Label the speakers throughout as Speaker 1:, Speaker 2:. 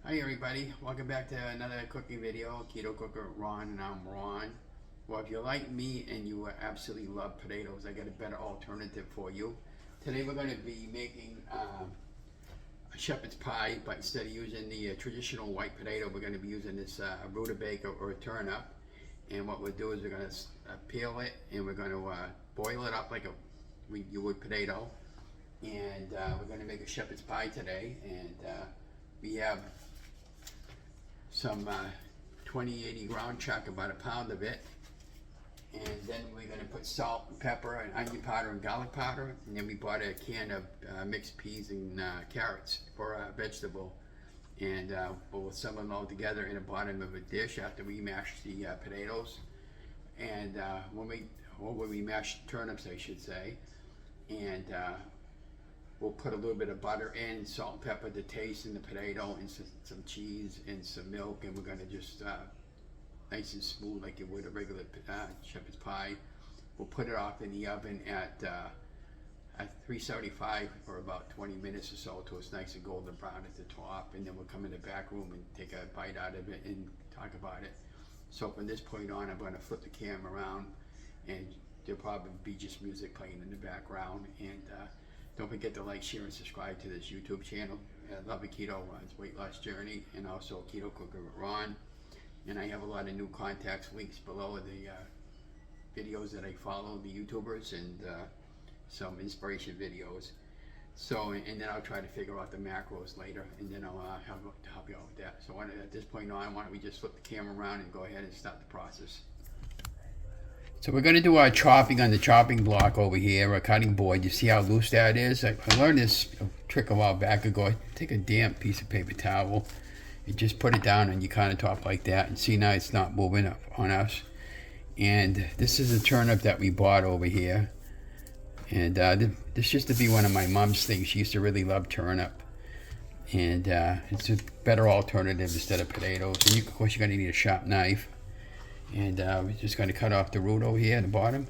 Speaker 1: Hi everybody, welcome back to another cooking video. Keto Cooker Ron and I'm Ron. Well, if you're like me and you absolutely love potatoes, I got a better alternative for you. Today we're going to be making a shepherd's pie, but instead of using the traditional white potato, we're going to be using this rutabaga or a turnip. And what we'll do is we're going to peel it and we're going to boil it up like you would potato. And we're going to make a shepherd's pie today. And we have some 2080 ground chuck, about a pound of it, and then we're going to put salt and pepper and onion powder and garlic powder, and then we bought a can of mixed peas and carrots for a vegetable, and we'll assemble them all together in the bottom of a dish after we mash the potatoes, and when we mash turnips, I should say, and we'll put a little bit of butter in, salt and pepper to taste in the potato, and some cheese and some milk, and we're going to just nice and smooth like you would a regular shepherd's pie. We'll put it off in the oven at 375 for about 20 minutes or so till it's nice and golden brown at the top, and then we'll come in the back room and take a bite out of it and talk about it. So from this point on, I'm going to flip the camera around, and there'll probably be just music playing in the background, and don't forget to like, share, and subscribe to this YouTube channel, Lovin Keto Ron's Weight Loss Journey, and also Keto Cooker with Ron. And I have a lot of new contacts links below the videos that I follow, the YouTubers, and some inspiration videos. So, and then I'll try to figure out the macros later, and then I'll help you out with that. So at this point on, why don't we just flip the camera around and go ahead and start the process. So we're going to do our chopping on the chopping block over here, a cutting board. You see how loose that is? I learned this trick a while back ago. Take a damp piece of paper towel and just put it down on your countertop like that, and see now it's not moving up on us. And this is a turnip that we bought over here. And this used to be one of my mom's things. She used to really love turnip. And it's a better alternative instead of potatoes. And of course you're going to need a sharp knife. And we're just going to cut off the root over here at the bottom.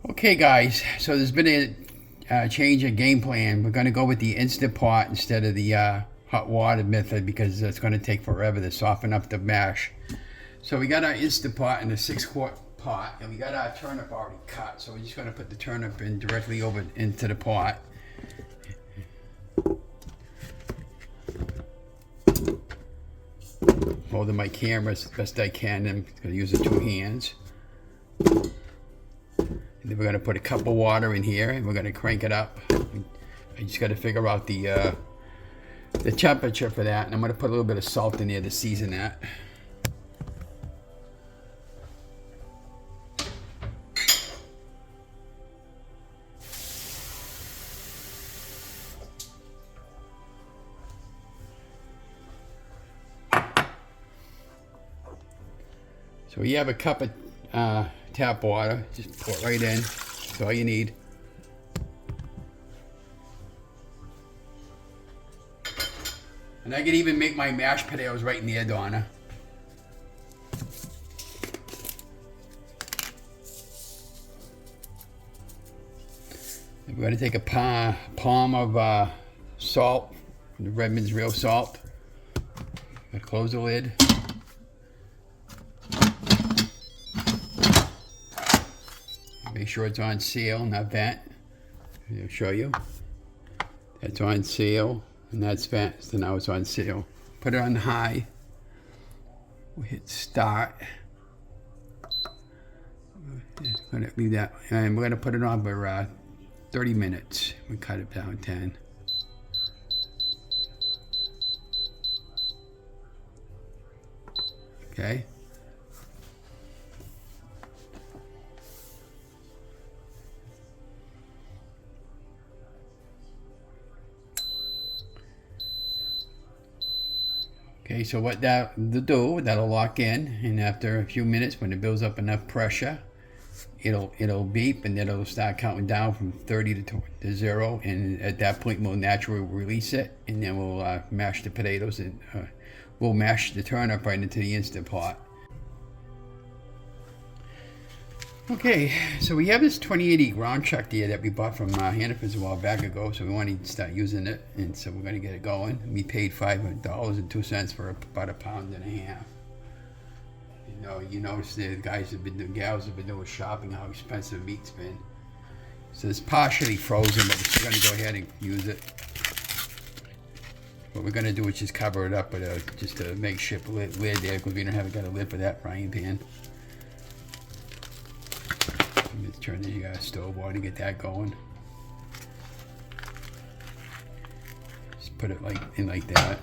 Speaker 1: Okay guys, so there's been a change in game plan. We're going to go with the Instant Pot instead of the hot water method, because it's going to take forever to soften up the mash. So we got our Instant Pot in a 6-quart pot, and we got our turnip already cut, so we're just going to put the turnip in directly over into the pot. Holding my camera as best I can, I'm going to use the 2 hands. And then we're going to put a cup of water in here, and we're going to crank it up. I just got to figure out the temperature for that, and I'm going to put a little bit of salt in there to season that. So you have a cup of tap water. Just pour it right in. That's all you need. And I could even make my mashed potatoes right in there, Donna. We're going to take a palm of salt, the Redmond's real salt. Close the lid. Make sure it's on seal, not vent. I'll show you. That's on seal, and that's vent. So now it's on seal. Put it on high. We hit start. I'm gonna leave that, and we're gonna put it on for 30 minutes. We cut it down 10. Okay. Okay, so what that'll lock in, and after a few minutes, when it builds up enough pressure, it'll beep, and then it'll start counting down from 30 to 0, and at that point we'll naturally release it, and then we'll mash the potatoes, and we'll mash the turnip right into the Instant Pot. Okay, so we have this 2080 ground chuck here that we bought from Hannaford's a while back ago, so we want to start using it, and so we're going to get it going. We paid $5.02 for about a pound and a half. You notice the gals have been doing shopping, how expensive meat's been. So it's partially frozen, but we're still going to go ahead and use it. What we're going to do is just cover it up with just a makeshift lid there, because we don't have got a lid for that frying pan. Let's turn the stove on to get that going. Just put it like that.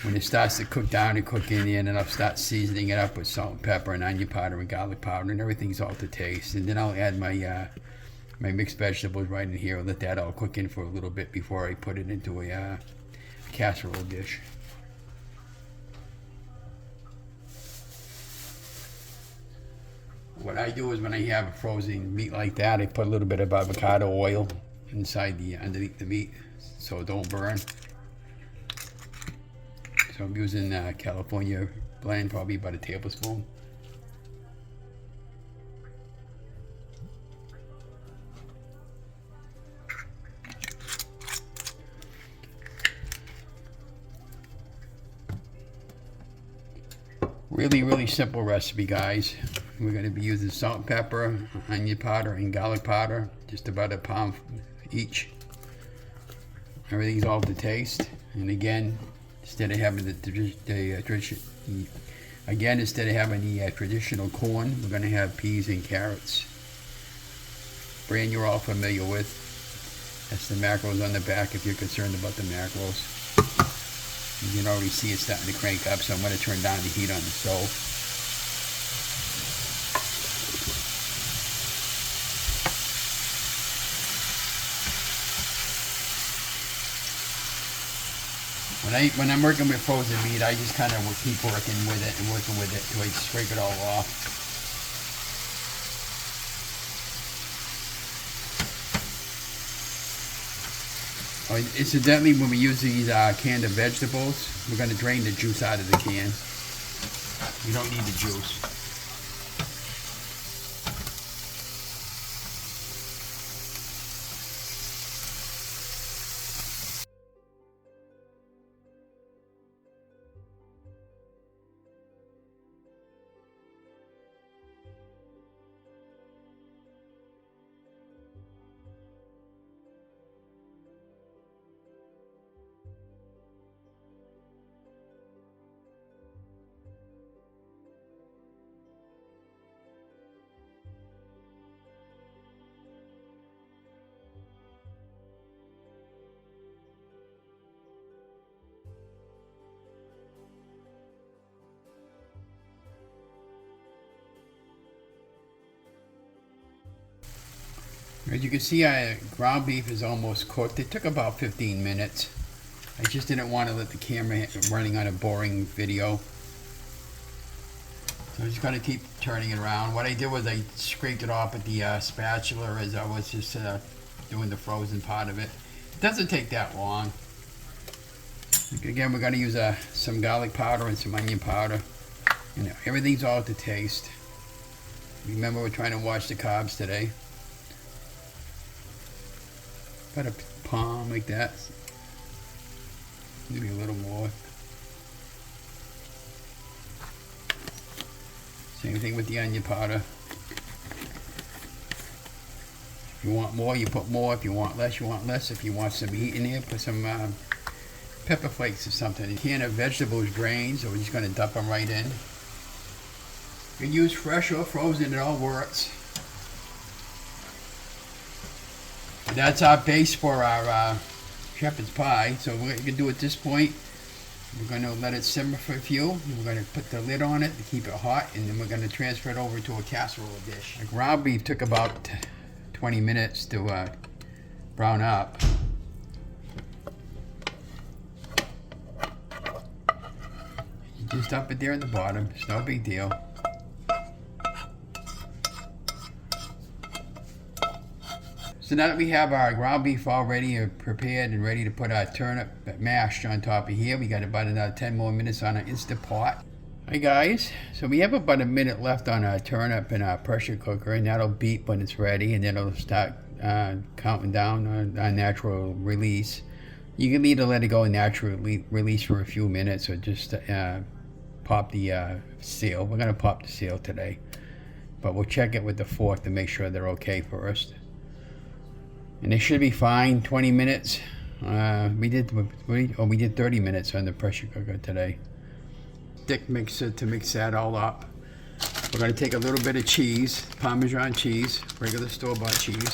Speaker 1: When it starts to cook down and cook in there, and then I'll start seasoning it up with salt and pepper and onion powder and garlic powder, and everything's all to taste. And then I'll add my my mixed vegetables right in here and let that all cook in for a little bit before I put it into a casserole dish. What I do is when I have a frozen meat like that, I put a little bit of avocado oil inside underneath the meat so it don't burn. So I'm using California blend, probably about a tablespoon. Really simple recipe, guys. We're going to be using salt and pepper, onion powder, and garlic powder, just about a pound each. Everything's all to taste. And again, instead of having the traditional corn, we're going to have peas and carrots. Brand you're all familiar with. That's the macros on the back if you're concerned about the macros. You can already see it starting to crank up, so I'm going to turn down the heat on the stove. When I'm working with frozen meat, I just kind of will keep working with it till I scrape it all off. Oh, incidentally, when we use these canned vegetables, we're going to drain the juice out of the can. You don't need the juice. As you can see, ground beef is almost cooked. It took about 15 minutes. I just didn't want to let the camera running on a boring video. So I'm just going to keep turning it around. What I did was I scraped it off with the spatula as I was just doing the frozen part of it. It doesn't take that long. Again, we're going to use some garlic powder and some onion powder. You know, everything's all to taste. Remember, we're trying to watch the carbs today. About a palm like that. Maybe a little more. Same thing with the onion powder. If you want more, you put more. If you want less, you want less. If you want some heat in there, put some pepper flakes or something. You can't have vegetables drained, so we're just going to dump them right in. You can use fresh or frozen, it all works. And that's our base for our shepherd's pie. So what you can do at this point, we're going to let it simmer for a few. We're going to put the lid on it to keep it hot, and then we're going to transfer it over to a casserole dish. The ground beef took about 20 minutes to brown up. You just dump it there in the bottom. It's no big deal. So now that we have our ground beef all ready, prepared and ready to put our turnip mashed on top of here, we got about another 10 more minutes on our Instant Pot. Hi guys, so we have about a minute left on our turnip in our pressure cooker, and that'll beep when it's ready, and then it'll start counting down on natural release. You can either let it go natural release for a few minutes, or just pop the seal. We're gonna pop the seal today, but we'll check it with the fork to make sure they're okay first. And they should be fine. 20 minutes. We did 30 minutes on the pressure cooker today. Thick mixer to mix that all up. We're going to take a little bit of cheese, Parmesan cheese, regular store-bought cheese.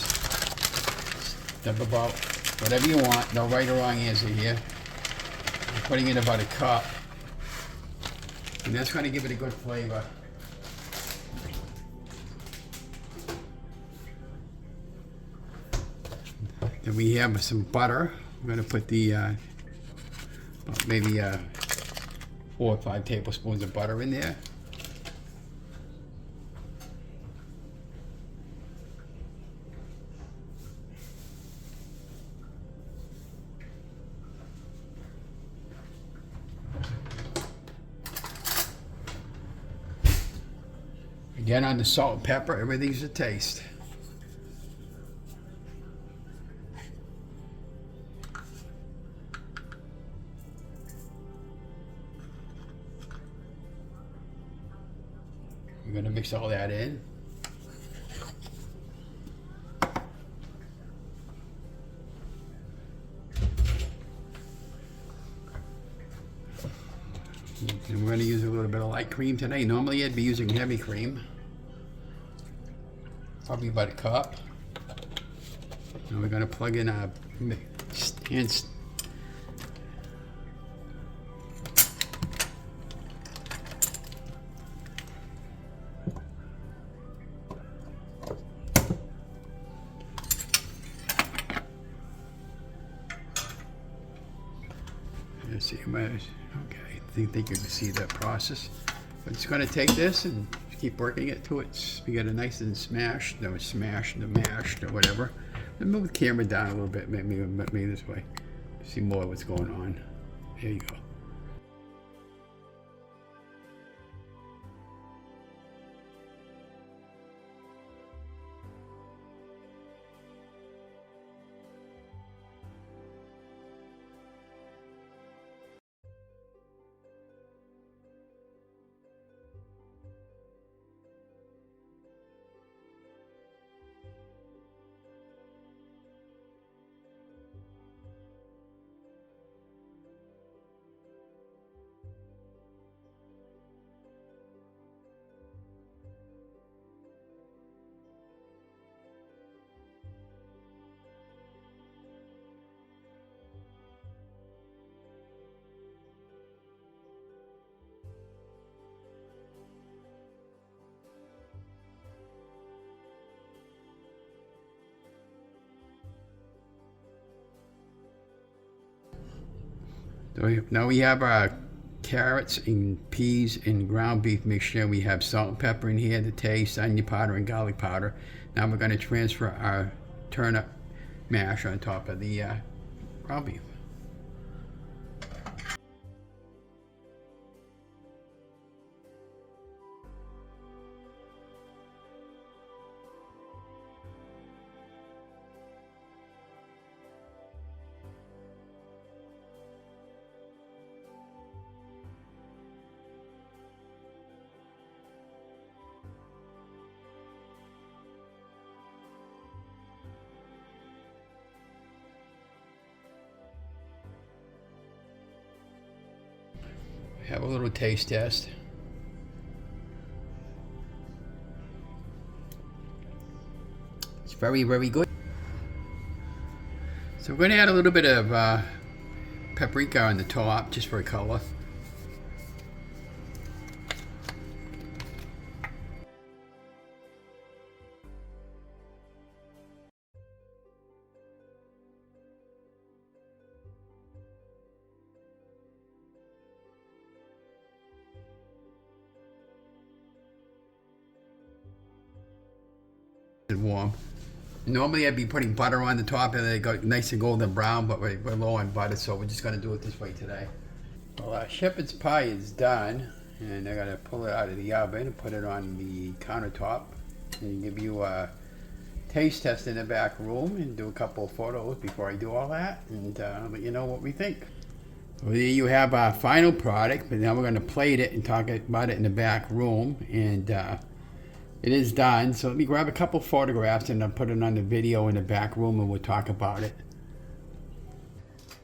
Speaker 1: Step about whatever you want. No right or wrong answer here. I'm putting in about a cup, and that's going to give it a good flavor. Then we have some butter. I'm going to put the maybe 4 or 5 tablespoons of butter in there. Again, on the salt and pepper, everything's a taste. We're going to mix all that in. And we're going to use a little bit of light cream today. Normally I'd be using heavy cream. Probably about a cup. And we're going to plug in a hand. Let's see, okay, I think you can see that process. But it's going to take this and keep working it till we get a nice and smashed, no, smashed, no, mashed, or whatever. And move the camera down a little bit, maybe this way. See more of what's going on. There you go. So now we have our carrots and peas and ground beef mixture. We have salt and pepper in here to taste, onion powder and garlic powder. Now we're going to transfer our turnip mash on top of the ground beef. Have a little taste test. It's very, very good. So we're going to add a little bit of paprika on the top just for color. Warm. Normally I'd be putting butter on the top and they go nice and golden brown, but we're low on butter, so we're just going to do it this way today. Well, our shepherd's pie is done, and I got to pull it out of the oven and put it on the countertop and give you a taste test in the back room and do a couple of photos before I do all that, and let you know what we think. Well, there you have our final product, but now we're going to plate it and talk about it in the back room, and it is done. So let me grab a couple photographs and I'll put it on the video in the back room and we'll talk about it.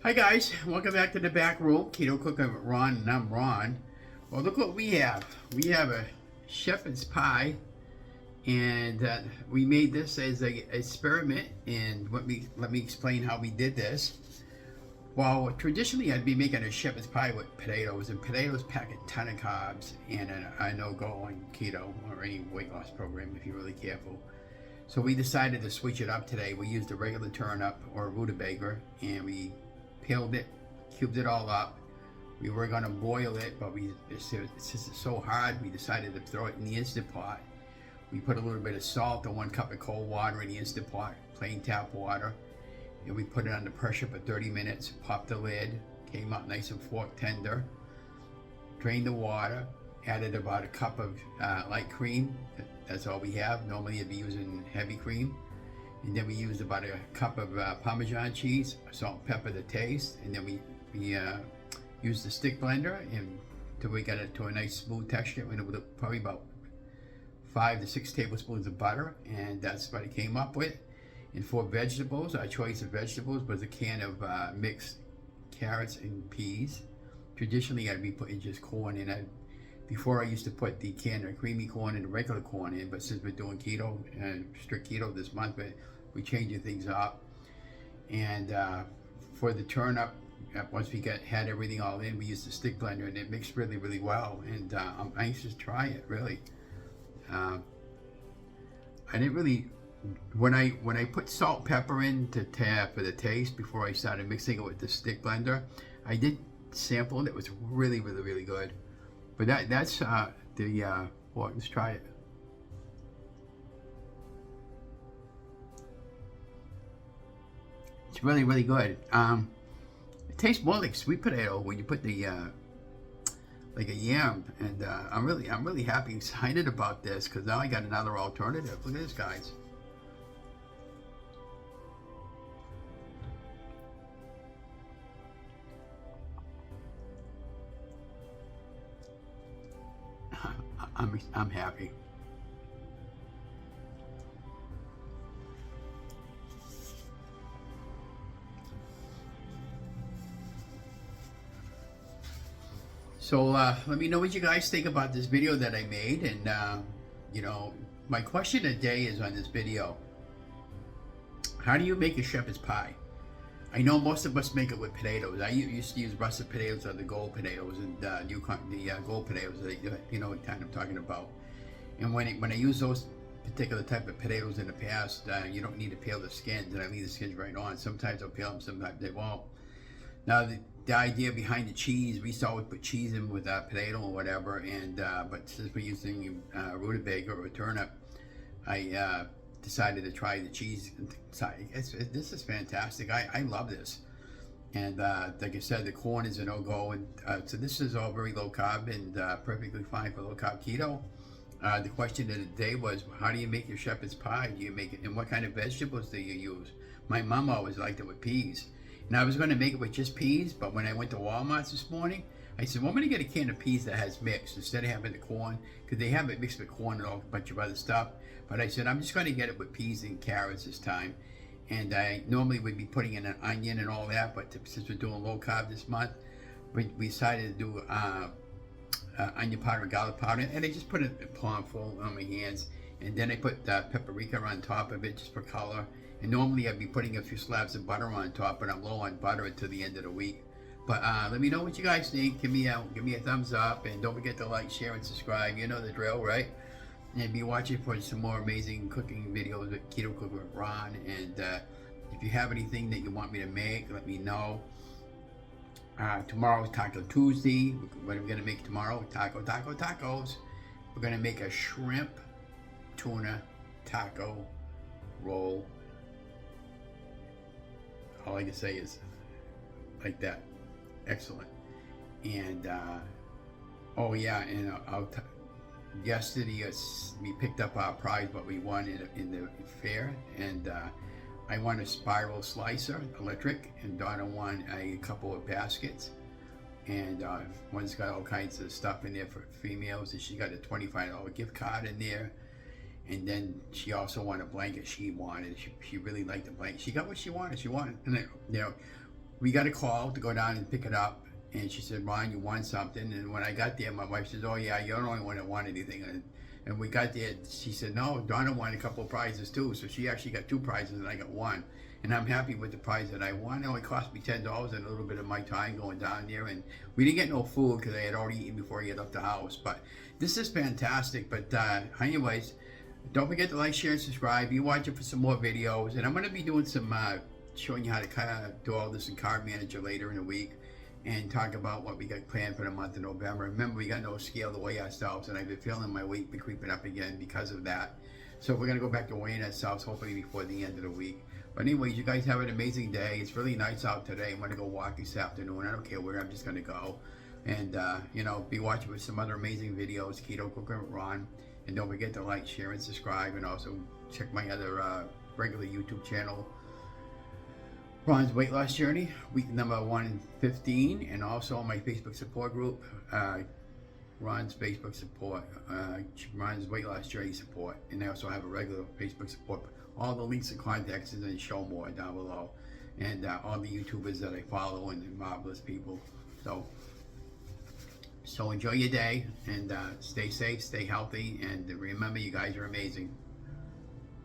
Speaker 1: Hi guys, welcome back to the back room. Keto Cooking with Ron, and I'm Ron. Well, look what we have. We have a shepherd's pie, and we made this as an experiment. And let me explain how we did this. Well, traditionally I'd be making a shepherd's pie with potatoes, and potatoes pack a ton of carbs, and I know go on keto or any weight loss program if you're really careful. So we decided to switch it up today. We used a regular turnip or a rutabaga, and we peeled it, cubed it all up. We were going to boil it, but it's just so hard, we decided to throw it in the Instant Pot. We put a little bit of salt and 1 cup of cold water in the Instant Pot, plain tap water. And we put it under pressure for 30 minutes, popped the lid, came out nice and fork tender, drained the water, added about a cup of light cream. That's all we have. Normally you'd be using heavy cream. And then we used about a cup of Parmesan cheese, salt and pepper to taste. And then we used the stick blender until we got it to a nice smooth texture. And it was probably about 5 to 6 tablespoons of butter. And that's what it came up with. And for vegetables, our choice of vegetables was a can of mixed carrots and peas. Traditionally, I'd be putting just corn in it. Before I used to put the can of creamy corn and the regular corn in, but since we're doing keto and strict keto this month, we're changing things up. And for the turnip, once we had everything all in, we used the stick blender, and it mixed really, really well. And I'm anxious to try it, really. I didn't really. When I put salt and pepper in for the taste before I started mixing it with the stick blender, I did sample it. It was really, really, really good. But that's well, let's try it. It's really, really good. It tastes more like sweet potato when you put the like a yam, and I'm really happy, excited about this because now I got another alternative. Look at this, guys. I'm happy. So let me know what you guys think about this video that I made, and you know, my question today is on this video: how do you make a shepherd's pie? I know most of us make it with potatoes. I used to use russet potatoes or the gold potatoes, and the gold potatoes. You know what kind I'm talking about. And when I use those particular type of potatoes in the past, you don't need to peel the skins, and I leave the skins right on. Sometimes I'll peel them, sometimes they won't. Now the idea behind the cheese, we used to always put cheese in with potato or whatever, and but since we're using rutabaga or turnip, I decided to try the cheese side. This is fantastic. I love this. And like I said, the corn is a no-go, and so this is all very low carb and perfectly fine for low carb keto. The question of the day was, how do you make your shepherd's pie? Do you make it, and what kind of vegetables do you use? My mom always liked it with peas. And I was going to make it with just peas, but when I went to Walmart this morning, I said, well, I'm going to get a can of peas that has mixed instead of having the corn, because they have it mixed with corn and a bunch of other stuff. But I said, I'm just going to get it with peas and carrots this time. And I normally would be putting in an onion and all that, but since we're doing low carb this month, we decided to do onion powder and garlic powder, and I just put a palmful on my hands, and then I put paprika on top of it just for color. And normally I'd be putting a few slabs of butter on top, but I'm low on butter until the end of the week. But let me know what you guys think. Give me a thumbs up, and don't forget to like, share, and subscribe. You know the drill, right? And be watching for some more amazing cooking videos with Keto Cooking with Ron. And if you have anything that you want me to make, let me know. Tomorrow is Taco Tuesday. What are we gonna make tomorrow? Tacos. We're gonna make a shrimp tuna taco roll. All I can say is like that. Excellent. And oh yeah, and yesterday we picked up our prize, what we won in the fair, and I won a spiral slicer, electric, and Donna won a couple of baskets, and one's got all kinds of stuff in there for females, and she got a $25 gift card in there. And then she also won a blanket she wanted. She really liked the blanket. She got what she wanted. And we got a call to go down and pick it up. And she said, Ron, you won something. And when I got there, my wife says, oh yeah, you're the only one that won anything. And we got there, she said, no, Donna won a couple of prizes too. So she actually got 2 prizes and I got 1. And I'm happy with the prize that I won. It only cost me $10 and a little bit of my time going down there. And we didn't get no food because I had already eaten before I left the house. But this is fantastic. But anyways, don't forget to like, share, and subscribe. Be watching for some more videos. And I'm going to be doing some, showing you how to kind of do all this in Carb Manager later in the week. And talk about what we got planned for the month of November. Remember, we got no scale to weigh ourselves. And I've been feeling my weight be creeping up again because of that. So we're going to go back to weighing ourselves hopefully before the end of the week. But anyways, you guys have an amazing day. It's really nice out today. I'm going to go walk this afternoon. I don't care where. I'm just going to go. And, be watching for some other amazing videos. Keto Cooking with Ron. And don't forget to like, share, and subscribe. And also check my other regular YouTube channel, Ron's Weight Loss Journey, week number 115. And also on my Facebook support group, Ron's Facebook support, Ron's Weight Loss Journey support. And I also have a regular Facebook support. All the links and contacts and show more down below. And all the YouTubers that I follow and the marvelous people. So enjoy your day, and stay safe, stay healthy, and remember, you guys are amazing.